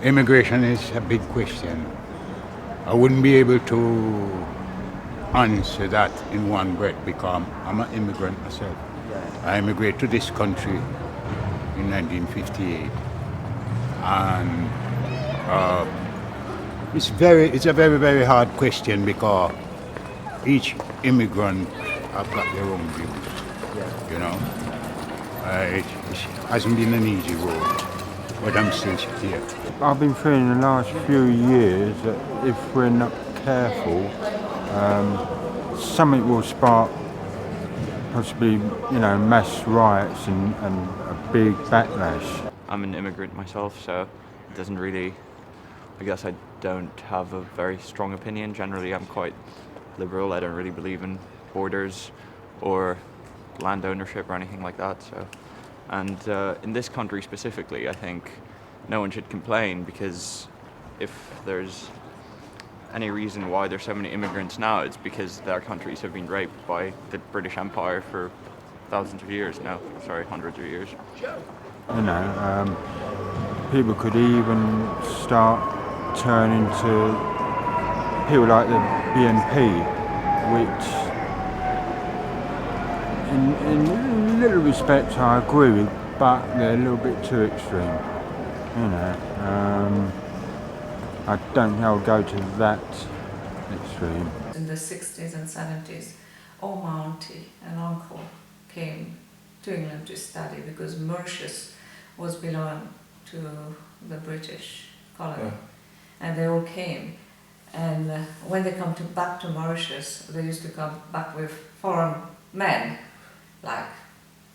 Immigration is a big question. I wouldn't be able to answer that in one breath because I'm an immigrant myself. I immigrated to this country in 1958, and it's a very hard question because each immigrant have got their own views. You know, it hasn't been an easy road, but I'm still here. I've been feeling the last few years that if we're not careful, something will spark possibly, mass riots and a big backlash. I'm an immigrant myself, so it doesn't really, I guess I don't have a very strong opinion. Generally, I'm quite liberal. I don't really believe in borders or land ownership or anything like that. So, and in this country specifically, I think no one should complain, because if there's any reason why there's so many immigrants now, it's because their countries have been raped by the British Empire for hundreds of years. People could even start turning to people like the BNP, which in little respects I agree with, but they're a little bit too extreme. I don't think I'll go to that extreme. In the 60s and 70s, all my auntie and uncle came to England to study because Mauritius was belonging to the British colony, and they all came. And when they come back to Mauritius, they used to come back with foreign men, like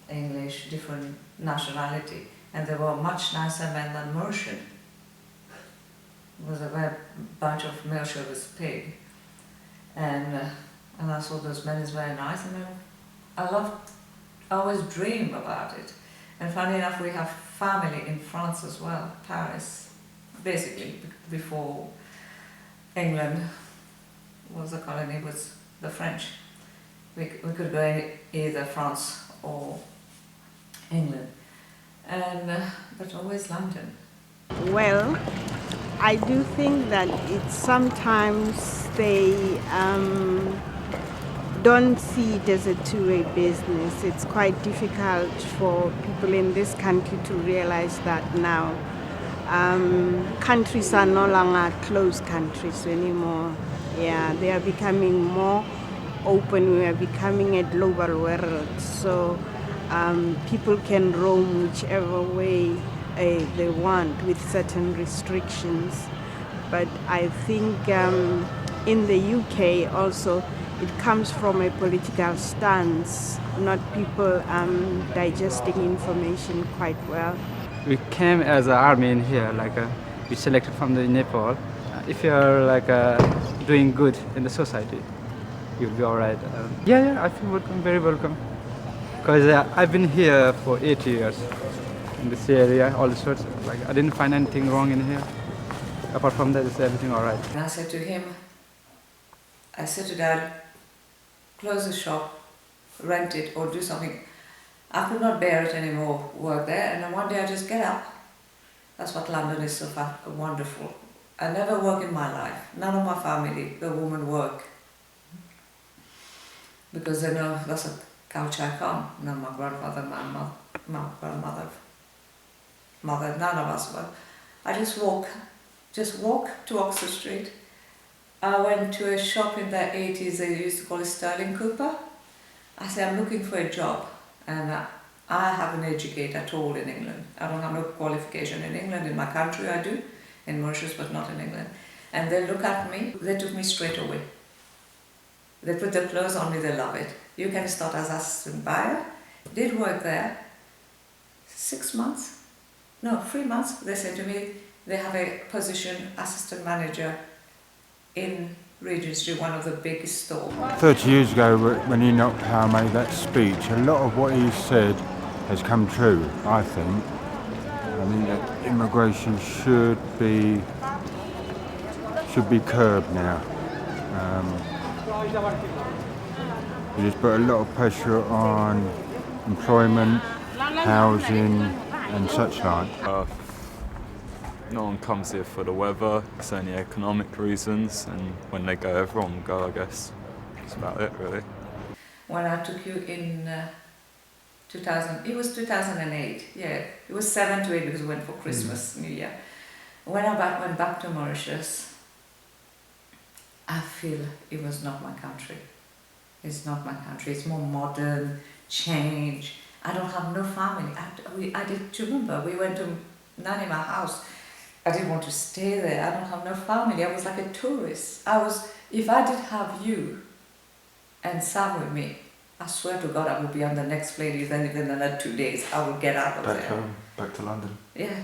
English, different nationality, and they were much nicer men than Mauritian. It was a very bunch of Mauritius pig, and I saw those men is very nice, and I always dream about it. And funny enough, we have family in France as well, Paris, basically before England was a colony with the French. We could go either France or England, and but always London. Well, I do think that it's sometimes they don't see it as a two-way business. It's quite difficult for people in this country to realize that now. Countries are no longer closed countries anymore. Yeah, they are becoming more open. We are becoming a global world. So people can roam whichever way they want with certain restrictions. But I think in the UK also it comes from a political stance, not people digesting information quite well. We came as an army in here, we selected from the Nepal. If you're doing good in the society, you'll be all right. I feel welcome, very welcome. Because I've been here for 8 years in this area, all sorts. I didn't find anything wrong in here. Apart from that, is everything all right? And I said to Dad, close the shop, rent it, or do something. I could not bear it anymore, work there, and then one day I just get up. That's what London is so wonderful. I never work in my life. None of my family, the women work. Because they know that's a culture I come. None of my grandfather, my grandmother, mother, none of us were. I just walk to Oxford Street. I went to a shop in the 80s, they used to call it Sterling Cooper. I said, I'm looking for a job, and I haven't educated at all in England. I don't have no qualification in England. In my country I do, in Mauritius, but not in England. And they look at me, they took me straight away. They put their clothes on me, they love it. You can start as assistant buyer. Did work there 3 months, they said to me, they have a position, assistant manager in Regent Street, one of the biggest stores. 30 years ago, when Enoch Powell made that speech, a lot of what he said has come true, I think. I think that immigration should be curbed now. It has put a lot of pressure on employment, housing and such like. no one comes here for the weather, it's only economic reasons, and when they go, everyone will go, I guess. That's about it, really. When I took you in 2000, it was 2008, yeah, it was 7 to 8 because we went for Christmas, New Year. When I went back to Mauritius, I feel it was not my country. It's not my country, it's more modern, change. I don't have no family. I did, do you remember, we went to Nanima house. I didn't want to stay there, I don't have no family, I was like a tourist. If I did have you and Sam with me, I swear to God I would be on the next plane within another 2 days. I would get out of there. Back home, back to London. Yeah,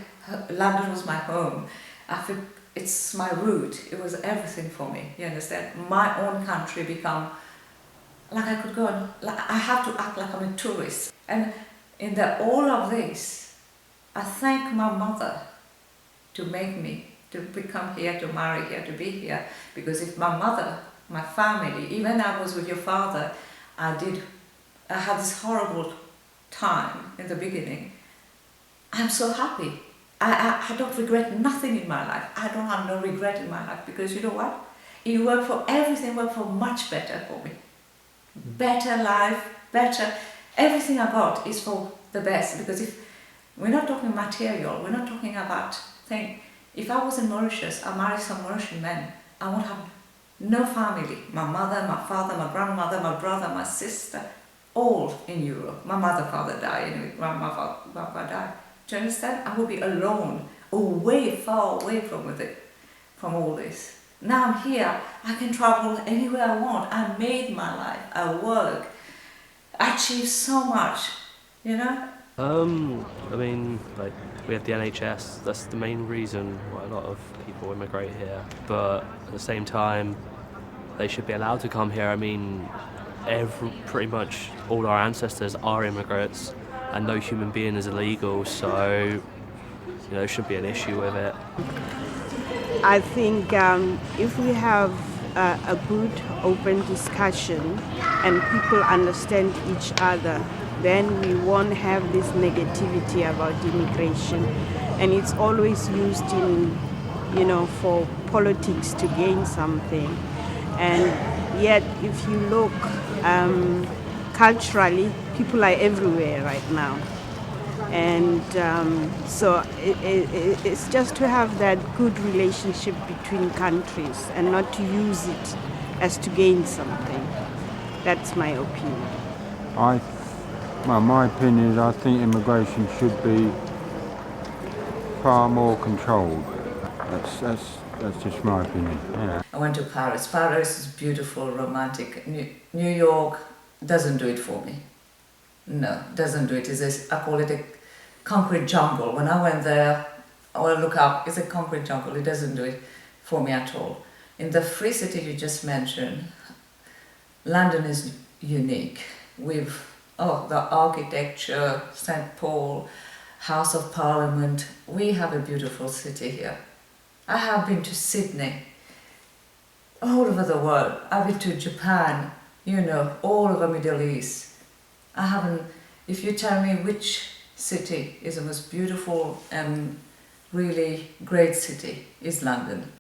London was my home. I feel it's my root. It was everything for me. You understand? My own country become like I could go and like I have to act like I'm a tourist. And in all of this, I thank my mother to make me to become here, to marry here, to be here. Because if my mother, my family, even I was with your father, I had this horrible time in the beginning. I'm so happy. I don't regret nothing in my life. I don't have no regret in my life because you know what? It worked for everything, worked for much better for me. Better life, better, everything I got is for the best because if we're not talking material, we're not talking about things. If I was in Mauritius, I married some Mauritian men, I would have no family. My mother, my father, my grandmother, my brother, my sister, all in Europe. My mother, father died, anyway, my father died. Do you understand? I would be alone, away, far away from all this. Now I'm here, I can travel anywhere I want. I made my life, I work, I achieved so much, you know? I mean, like, we have the NHS, that's the main reason why a lot of people immigrate here. But at the same time, they should be allowed to come here. I mean, pretty much all our ancestors are immigrants, and no human being is illegal, so, you know, there shouldn't be an issue with it. I think if we have a good open discussion and people understand each other, then we won't have this negativity about immigration. And it's always used in, you know, for politics to gain something. And yet, if you look culturally, people are everywhere right now. And so it's just to have that good relationship between countries and not to use it as to gain something. That's my opinion. My opinion is I think immigration should be far more controlled. That's just my opinion. Yeah. I went to Paris. Paris is beautiful, romantic. New York doesn't do it for me. No, doesn't do it. I call it a concrete jungle. When I went there, I want to look up, it's a concrete jungle. It doesn't do it for me at all. In the free city you just mentioned, London is unique with the architecture, St. Paul, House of Parliament. We have a beautiful city here. I have been to Sydney, all over the world. I've been to Japan, you know, all over Middle East. I haven't, if you tell me which city is the most beautiful and really great city, is London.